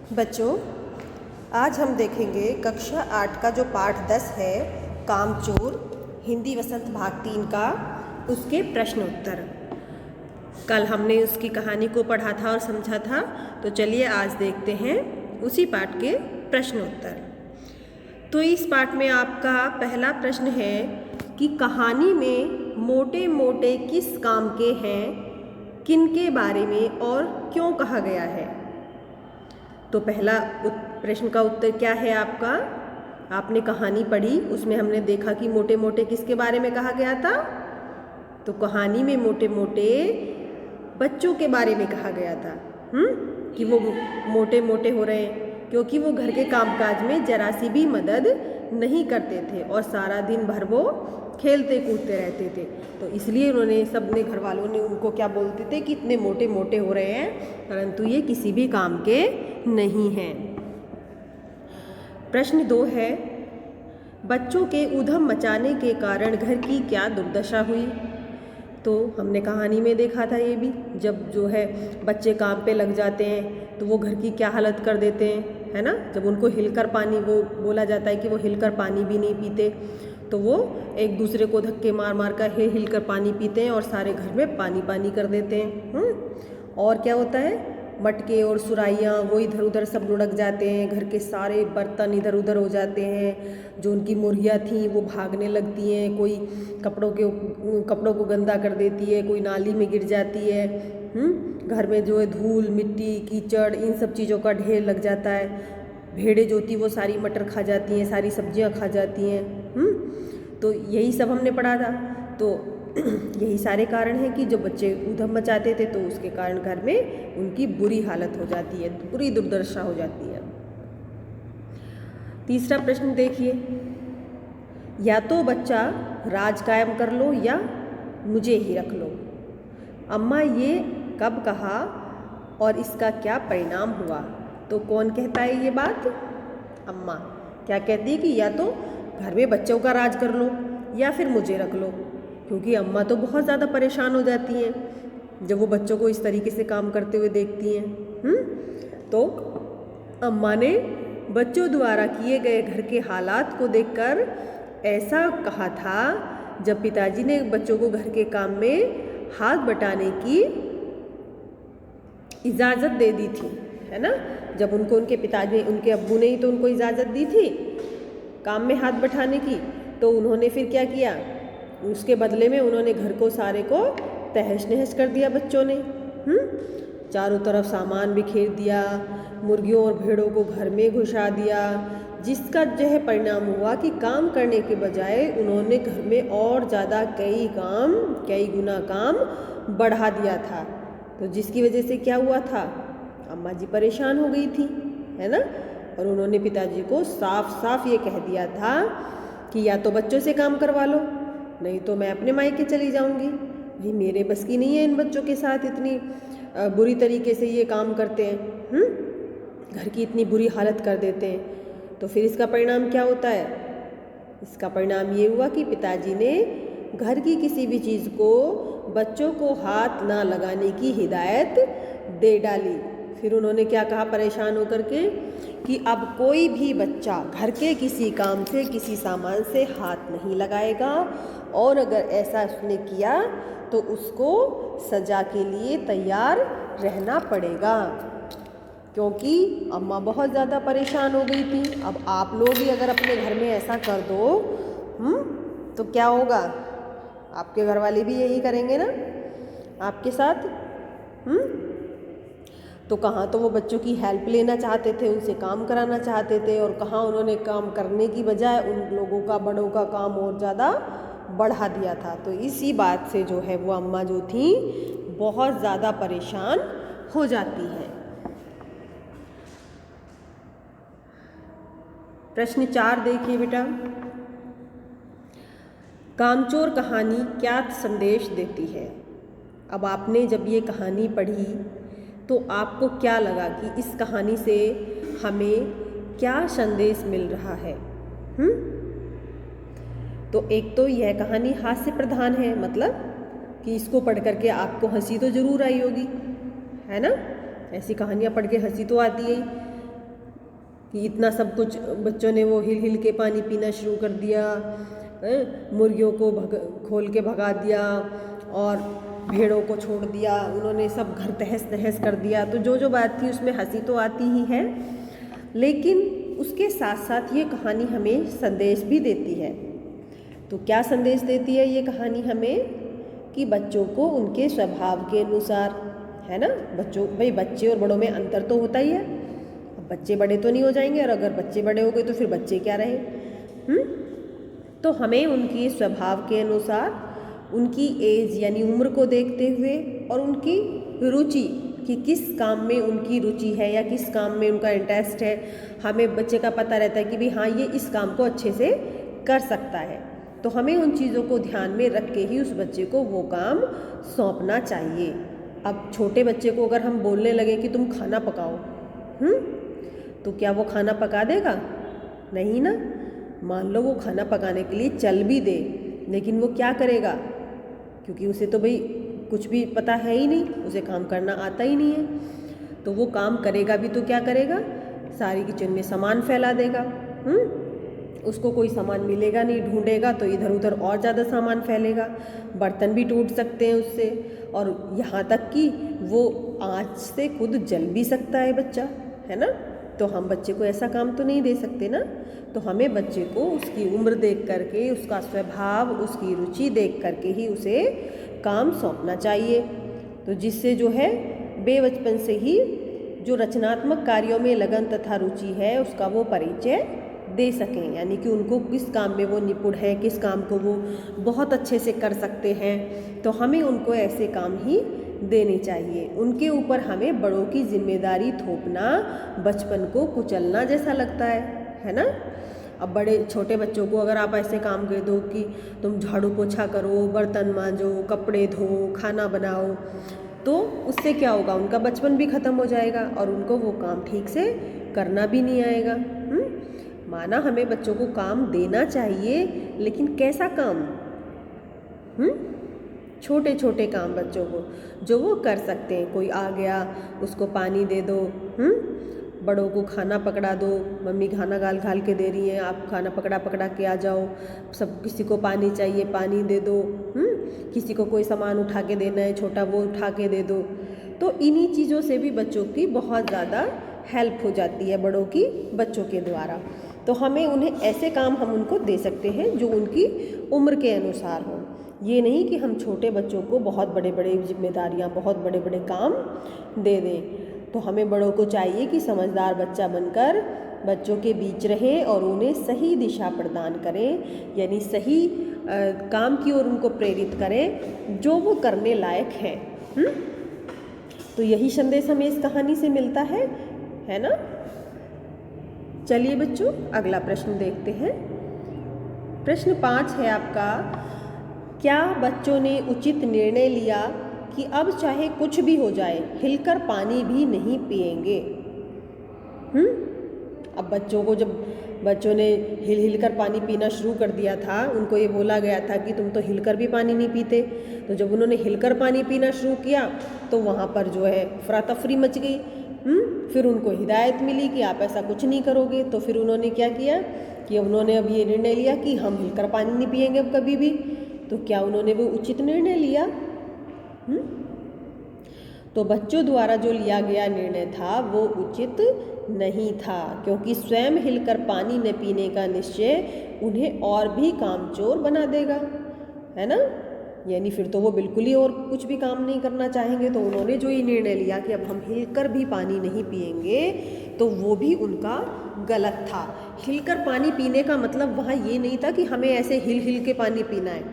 बच्चों, आज हम देखेंगे कक्षा 8 का जो पाठ 10 है कामचोर, हिंदी वसंत भाग 3 का उसके प्रश्न उत्तर। कल हमने उसकी कहानी को पढ़ा था और समझा था, तो चलिए आज देखते हैं उसी पाठ के प्रश्न उत्तर। तो इस पाठ में आपका पहला प्रश्न है कि कहानी में मोटे मोटे किस काम के हैं, किनके बारे में और क्यों कहा गया है। तो पहला प्रश्न का उत्तर क्या है आपका? आपने कहानी पढ़ी, उसमें हमने देखा कि मोटे मोटे किसके बारे में कहा गया था। तो कहानी में मोटे मोटे बच्चों के बारे में कहा गया था कि वो मोटे मोटे हो रहे हैं क्योंकि वो घर के कामकाज में जरा सी भी मदद नहीं करते थे और सारा दिन भर वो खेलते कूदते रहते थे। तो इसलिए उन्होंने सबने घर वालों ने उनको क्या बोलते थे कि इतने मोटे मोटे हो रहे हैं, परंतु ये किसी भी काम के नहीं हैं। प्रश्न 2 है, बच्चों के उधम मचाने के कारण घर की क्या दुर्दशा हुई। तो हमने कहानी में देखा था ये भी, जब जो है बच्चे काम पे लग जाते हैं तो वो घर की क्या हालत कर देते हैं, है ना। जब उनको हिलकर पानी, वो बोला जाता है कि वो हिलकर पानी भी नहीं पीते, तो वो एक दूसरे को धक्के मार मार कर हिलकर पानी पीते हैं और सारे घर में पानी पानी कर देते हैं। और क्या होता है, मटके और सुराइयाँ वो इधर उधर सब लुढ़क जाते हैं, घर के सारे बर्तन इधर उधर हो जाते हैं। जो उनकी मुर्गियाँ थीं वो भागने लगती हैं, कोई कपड़ों को गंदा कर देती है, कोई नाली में गिर जाती है। घर में जो है धूल मिट्टी कीचड़ इन सब चीज़ों का ढेर लग जाता है। भेड़ें जो थी वो सारी मटर खा जाती हैं, सारी सब्जियां खा जाती हैं। तो यही सब हमने पढ़ा था। तो यही सारे कारण हैं कि जो बच्चे उधम मचाते थे तो उसके कारण घर में उनकी बुरी हालत हो जाती है, बुरी दुर्दशा हो जाती है। तीसरा प्रश्न देखिए, या तो बच्चा राज कायम कर लो या मुझे ही रख लो। अम्मा ये कब कहा और इसका क्या परिणाम हुआ। तो कौन कहता है ये बात? अम्मा क्या कहती है कि या तो घर में बच्चों का राज कर लो या फिर मुझे रख लो, क्योंकि अम्मा तो बहुत ज़्यादा परेशान हो जाती हैं जब वो बच्चों को इस तरीके से काम करते हुए देखती हैं। तो अम्मा ने बच्चों द्वारा किए गए घर के हालात को देखकर ऐसा कहा था जब पिताजी ने बच्चों को घर के काम में हाथ बटाने की इजाज़त दे दी थी, है ना। जब उनके पिताजी, उनके अब्बू ने ही तो उनको इजाज़त दी थी काम में हाथ बटाने की, तो उन्होंने फिर क्या किया, उसके बदले में उन्होंने घर को सारे को तहस नहस कर दिया बच्चों ने। चारों तरफ सामान बिखेर दिया, मुर्गियों और भेड़ों को घर में घुसा दिया, जिसका जो है परिणाम हुआ कि काम करने के बजाय उन्होंने घर में और ज़्यादा कई गुना काम बढ़ा दिया था। तो जिसकी वजह से क्या हुआ था, अम्मा जी परेशान हो गई थी, है ना। और उन्होंने पिताजी को साफ साफ ये कह दिया था कि या तो बच्चों से काम करवा लो, नहीं तो मैं अपने मायके चली जाऊंगी। भाई मेरे बस की नहीं है इन बच्चों के साथ इतनी बुरी तरीके से ये काम करते हैं, घर की इतनी बुरी हालत कर देते हैं। तो फिर इसका परिणाम क्या होता है? इसका परिणाम ये हुआ कि पिताजी ने घर की किसी भी चीज़ को बच्चों को हाथ ना लगाने की हिदायत दे डाली। फिर उन्होंने क्या कहा परेशान होकर के कि अब कोई भी बच्चा घर के किसी काम से, किसी सामान से हाथ नहीं लगाएगा, और अगर ऐसा उसने किया तो उसको सज़ा के लिए तैयार रहना पड़ेगा, क्योंकि अम्मा बहुत ज़्यादा परेशान हो गई थी। अब आप लोग ही अगर अपने घर में ऐसा कर दो तो क्या होगा? आपके घर वाले भी यही करेंगे ना आपके साथ। तो कहाँ तो वो बच्चों की हेल्प लेना चाहते थे, उनसे काम कराना चाहते थे, और कहाँ उन्होंने काम करने की बजाय उन लोगों का, बड़ों का काम और ज़्यादा बढ़ा दिया था। तो इसी बात से जो है वो अम्मा जो थी बहुत ज़्यादा परेशान हो जाती हैं। प्रश्न 4 देखिए बेटा, कामचोर कहानी क्या संदेश देती है। अब आपने जब ये कहानी पढ़ी तो आपको क्या लगा कि इस कहानी से हमें क्या संदेश मिल रहा है? तो एक तो यह कहानी हास्य प्रधान है, मतलब कि इसको पढ़ करके आपको हंसी तो ज़रूर आई होगी, है ना। ऐसी कहानियाँ पढ़ के हंसी तो आती है। कि इतना सब कुछ बच्चों ने वो हिल हिल के पानी पीना शुरू कर दिया, मुर्गियों को खोल के भगा दिया और भेड़ों को छोड़ दिया, उन्होंने सब घर तहस नहस कर दिया। तो जो बात थी उसमें हंसी तो आती ही है, लेकिन उसके साथ साथ ये कहानी हमें संदेश भी देती है। तो क्या संदेश देती है ये कहानी हमें? कि बच्चों को उनके स्वभाव के अनुसार, है ना, भाई बच्चे और बड़ों में अंतर तो होता ही है। अब बच्चे बड़े तो नहीं हो जाएंगे, और अगर बच्चे बड़े हो गए तो फिर बच्चे क्या रहे। तो हमें उनके स्वभाव के अनुसार, उनकी एज यानी उम्र को देखते हुए, और उनकी रुचि कि किस काम में उनकी रुचि है या किस काम में उनका इंटरेस्ट है, हमें बच्चे का पता रहता है कि भाई हाँ, ये इस काम को अच्छे से कर सकता है। तो हमें उन चीज़ों को ध्यान में रख के ही उस बच्चे को वो काम सौंपना चाहिए। अब छोटे बच्चे को अगर हम बोलने लगे कि तुम खाना पकाओ, तो क्या वो खाना पका देगा? नहीं ना। मान लो वो खाना पकाने के लिए चल भी दे, लेकिन वो क्या करेगा? क्योंकि उसे तो भाई कुछ भी पता है ही नहीं, उसे काम करना आता ही नहीं है। तो वो काम करेगा भी तो क्या करेगा? सारी किचन में सामान फैला देगा। उसको कोई सामान मिलेगा नहीं, ढूंढेगा तो इधर उधर और ज़्यादा सामान फैलेगा, बर्तन भी टूट सकते हैं उससे, और यहाँ तक कि वो आँच से खुद जल भी सकता है बच्चा, है ना। तो हम बच्चे को ऐसा काम तो नहीं दे सकते ना। तो हमें बच्चे को उसकी उम्र देख करके, उसका स्वभाव, उसकी रुचि देख करके ही उसे काम सौंपना चाहिए। तो जिससे जो है बेबचपन से ही जो रचनात्मक कार्यों में लगन तथा रुचि है उसका वो परिचय दे सकें, यानी कि उनको किस काम में वो निपुण है, किस काम को वो बहुत अच्छे से कर सकते हैं। तो हमें उनको ऐसे काम ही देने चाहिए। उनके ऊपर हमें बड़ों की जिम्मेदारी थोपना बचपन को कुचलना जैसा लगता है ना। अब बड़े छोटे बच्चों को अगर आप ऐसे काम कह दो कि तुम झाड़ू पोछा करो, बर्तन मांजो, कपड़े धो, खाना बनाओ, तो उससे क्या होगा? उनका बचपन भी ख़त्म हो जाएगा और उनको वो काम ठीक से करना भी नहीं आएगा। माना हमें बच्चों को काम देना चाहिए, लेकिन कैसा काम? छोटे छोटे काम बच्चों को जो वो कर सकते हैं। कोई आ गया, उसको पानी दे दो, बड़ों को खाना पकड़ा दो, मम्मी खाना घाल के दे रही हैं, आप खाना पकड़ा के आ जाओ। सब किसी को पानी चाहिए, पानी दे दो। किसी को कोई सामान उठा के देना है छोटा, वो उठा के दे दो। तो इन्हीं चीज़ों से भी बच्चों की बहुत ज़्यादा हेल्प हो जाती है बड़ों की बच्चों के द्वारा। तो हमें उन्हें ऐसे काम हम उनको दे सकते हैं जो उनकी उम्र के अनुसार हो। ये नहीं कि हम छोटे बच्चों को बहुत बड़े बड़े जिम्मेदारियाँ, बहुत बड़े बड़े काम दे दें। तो हमें बड़ों को चाहिए कि समझदार बच्चा बनकर बच्चों के बीच रहें और उन्हें सही दिशा प्रदान करें, यानी सही काम की ओर उनको प्रेरित करें जो वो करने लायक हैं। तो यही संदेश हमें इस कहानी से मिलता है ना। चलिए बच्चों, अगला प्रश्न देखते हैं। प्रश्न 5 है आपका, क्या बच्चों ने उचित निर्णय लिया कि अब चाहे कुछ भी हो जाए हिलकर पानी भी नहीं पिएंगे? अब बच्चों को, जब बच्चों ने हिल कर पानी पीना शुरू कर दिया था, उनको ये बोला गया था कि तुम तो हिलकर भी पानी नहीं पीते। तो जब उन्होंने हिलकर पानी पीना शुरू किया तो वहाँ पर जो है अफरा तफरी मच गई। फिर उनको हिदायत मिली कि आप ऐसा कुछ नहीं करोगे। तो फिर उन्होंने क्या किया कि उन्होंने अब ये निर्णय लिया कि हम हिलकर पानी नहीं पिएंगे अब कभी भी। तो क्या उन्होंने वो उचित निर्णय लिया? तो बच्चों द्वारा जो लिया गया निर्णय था वो उचित नहीं था, क्योंकि स्वयं हिलकर पानी न पीने का निश्चय उन्हें और भी कामचोर बना देगा, है ना। यानी फिर तो वो बिल्कुल ही और कुछ भी काम नहीं करना चाहेंगे। तो उन्होंने जो ये निर्णय लिया कि अब हम हिलकर भी पानी नहीं पिएंगे, तो वो भी उनका गलत था। हिलकर पानी पीने का मतलब वहाँ ये नहीं था कि हमें ऐसे हिल के पानी पीना है।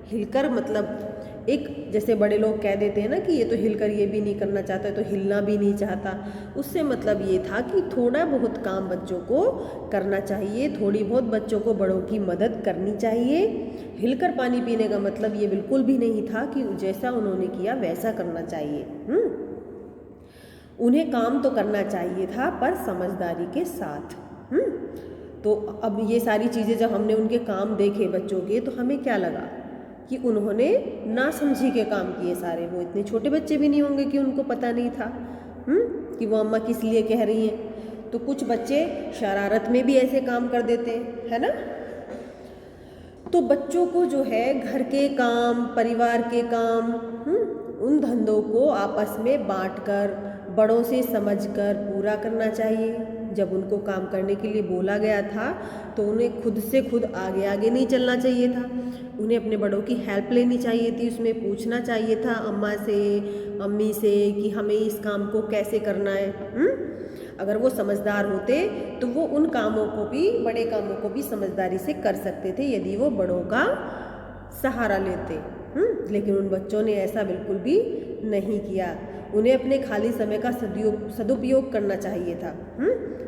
हिलकर मतलब एक, जैसे बड़े लोग कह देते हैं ना कि ये तो हिलकर ये भी नहीं करना चाहता, तो हिलना भी नहीं चाहता। उससे मतलब ये था कि थोड़ा बहुत काम बच्चों को करना चाहिए, थोड़ी बहुत बच्चों को बड़ों की मदद करनी चाहिए। हिलकर पानी पीने का मतलब ये बिल्कुल भी नहीं था कि जैसा उन्होंने किया वैसा करना चाहिए। उन्हें काम तो करना चाहिए था, पर समझदारी के साथ। तो अब ये सारी चीज़ें जब हमने उनके काम देखे बच्चों के, तो हमें क्या लगा कि उन्होंने ना समझी के काम किए सारे। वो इतने छोटे बच्चे भी नहीं होंगे कि उनको पता नहीं था कि वो अम्मा किस लिए कह रही हैं। तो कुछ बच्चे शरारत में भी ऐसे काम कर देते हैं, है ना। तो बच्चों को जो है घर के काम, परिवार के काम, उन धंधों को आपस में बांटकर, बड़ों से समझकर पूरा करना चाहिए। जब उनको काम करने के लिए बोला गया था तो उन्हें खुद से खुद आगे आगे नहीं चलना चाहिए था, उन्हें अपने बड़ों की हेल्प लेनी चाहिए थी, उसमें पूछना चाहिए था अम्मा से, अम्मी से कि हमें इस काम को कैसे करना है। अगर वो समझदार होते तो वो उन कामों को भी, बड़े कामों को भी समझदारी से कर सकते थे यदि वो बड़ों का सहारा लेते। लेकिन उन बच्चों ने ऐसा बिल्कुल भी नहीं किया। उन्हें अपने खाली समय का सदुपयोग करना चाहिए था।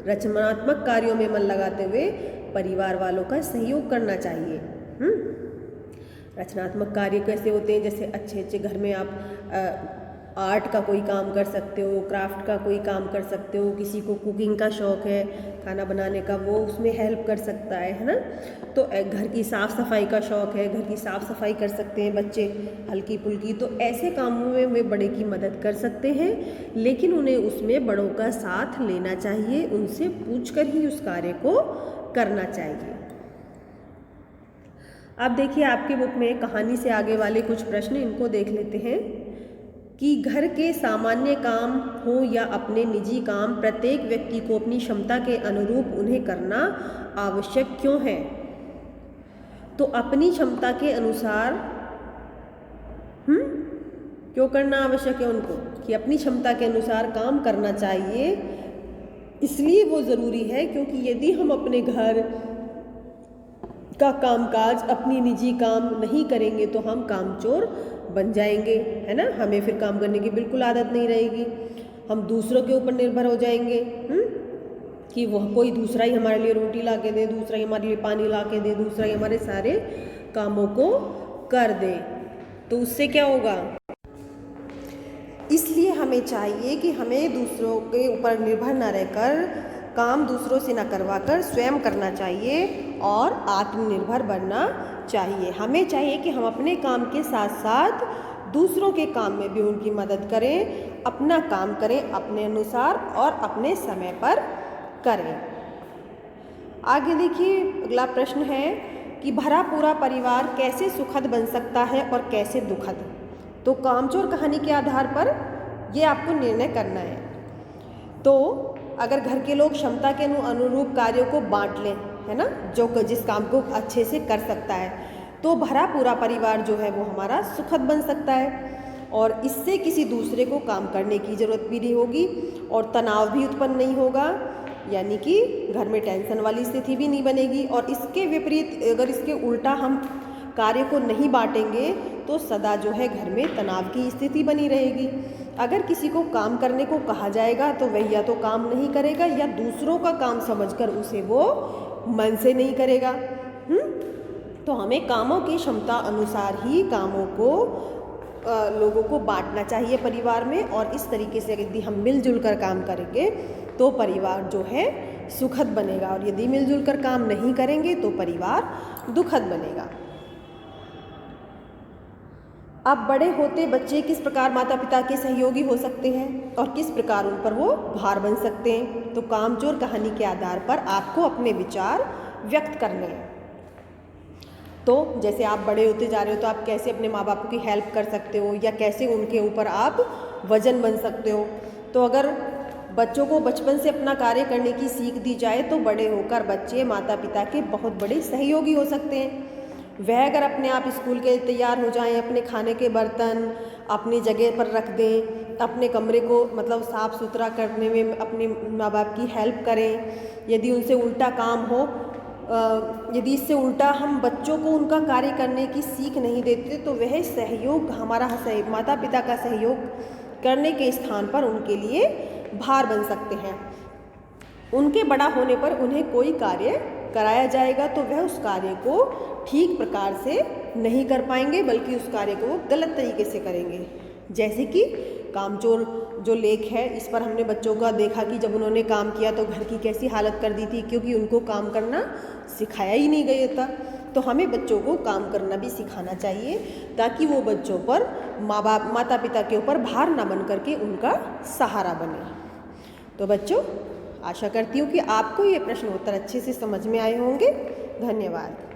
रचनात्मक कार्यों में मन लगाते हुए परिवार वालों का सहयोग करना चाहिए। रचनात्मक कार्य कैसे होते हैं, जैसे अच्छे घर में आप आर्ट का कोई काम कर सकते हो, क्राफ्ट का कोई काम कर सकते हो, किसी को कुकिंग का शौक़ है, खाना बनाने का, वो उसमें हेल्प कर सकता है ना। तो घर की साफ़ सफाई का शौक़ है, घर की साफ़ सफाई कर सकते हैं बच्चे हल्की फुल्की। तो ऐसे कामों में वे बड़े की मदद कर सकते हैं, लेकिन उन्हें उसमें बड़ों का साथ लेना चाहिए, उनसे पूछकर ही उस कार्य को करना चाहिए। अब देखिए आपकी बुक में कहानी से आगे वाले कुछ प्रश्न, इनको देख लेते हैं कि घर के सामान्य काम हो या अपने निजी काम, प्रत्येक व्यक्ति को अपनी क्षमता के अनुरूप उन्हें करना आवश्यक क्यों है। तो अपनी क्षमता के अनुसार क्यों करना आवश्यक है उनको, कि अपनी क्षमता के अनुसार काम करना चाहिए। इसलिए वो ज़रूरी है क्योंकि यदि हम अपने घर का कामकाज, अपनी निजी काम नहीं करेंगे तो हम कामचोर बन जाएंगे, है ना। हमें फिर काम करने की बिल्कुल आदत नहीं रहेगी, हम दूसरों के ऊपर निर्भर हो जाएंगे कि वह कोई दूसरा ही हमारे लिए रोटी ला के दे, दूसरा ही हमारे लिए पानी ला के दे, दूसरा ही हमारे सारे कामों को कर दे। तो उससे क्या होगा, इसलिए हमें चाहिए कि हमें दूसरों के ऊपर निर्भर न रहकर, काम दूसरों से न करवाकर स्वयं करना चाहिए और आत्मनिर्भर बनना चाहिए। हमें चाहिए कि हम अपने काम के साथ साथ दूसरों के काम में भी उनकी मदद करें, अपना काम करें अपने अनुसार और अपने समय पर करें। आगे देखिए अगला प्रश्न है कि भरा पूरा परिवार कैसे सुखद बन सकता है और कैसे दुखद। तो कामचोर कहानी के आधार पर ये आपको निर्णय करना है। तो अगर घर के लोग क्षमता के अनुरूप कार्यों को बांट लें, है ना, जो जिस काम को अच्छे से कर सकता है, तो भरा पूरा परिवार जो है वो हमारा सुखद बन सकता है और इससे किसी दूसरे को काम करने की ज़रूरत भी नहीं होगी और तनाव भी उत्पन्न नहीं होगा, यानी कि घर में टेंशन वाली स्थिति भी नहीं बनेगी। और इसके विपरीत अगर इसके उल्टा हम कार्य को नहीं बांटेंगे तो सदा जो है घर में तनाव की स्थिति बनी रहेगी। अगर किसी को काम करने को कहा जाएगा तो वह या तो काम नहीं करेगा या दूसरों का काम समझकर उसे वो मन से नहीं करेगा। तो हमें कामों की क्षमता अनुसार ही कामों को लोगों को बांटना चाहिए परिवार में, और इस तरीके से यदि हम मिलजुल कर काम करेंगे तो परिवार जो है सुखद बनेगा, और यदि मिलजुल कर काम नहीं करेंगे तो परिवार दुखद बनेगा। अब बड़े होते बच्चे किस प्रकार माता पिता के सहयोगी हो सकते हैं और किस प्रकार उन पर वो भार बन सकते हैं। तो कामचोर कहानी के आधार पर आपको अपने विचार व्यक्त करने हैं। तो जैसे आप बड़े होते जा रहे हो तो आप कैसे अपने माँ बाप की हेल्प कर सकते हो या कैसे उनके ऊपर आप वजन बन सकते हो। तो अगर बच्चों को बचपन से अपना कार्य करने की सीख दी जाए तो बड़े होकर बच्चे माता पिता के बहुत बड़े सहयोगी हो सकते हैं। वह अगर अपने आप स्कूल के तैयार हो जाएं, अपने खाने के बर्तन अपनी जगह पर रख दें, अपने कमरे को मतलब साफ़ सुथरा करने में अपने माँ बाप की हेल्प करें। यदि उनसे उल्टा काम हो, यदि इससे उल्टा हम बच्चों को उनका कार्य करने की सीख नहीं देते तो वह सहयोग, हमारा माता पिता का सहयोग करने के स्थान पर उनके लिए भार बन सकते हैं। उनके बड़ा होने पर उन्हें कोई कार्य कराया जाएगा तो वह उस कार्य को ठीक प्रकार से नहीं कर पाएंगे, बल्कि उस कार्य को वो गलत तरीके से करेंगे। जैसे कि कामचोर जो लेख है, इस पर हमने बच्चों का देखा कि जब उन्होंने काम किया तो घर की कैसी हालत कर दी थी, क्योंकि उनको काम करना सिखाया ही नहीं गया था। तो हमें बच्चों को काम करना भी सिखाना चाहिए ताकि वो बच्चों पर माता पिता के ऊपर भार ना बन करके उनका सहारा बने। तो बच्चों आशा करती हूँ कि आपको ये प्रश्न उत्तर अच्छे से समझ में आए होंगे। धन्यवाद।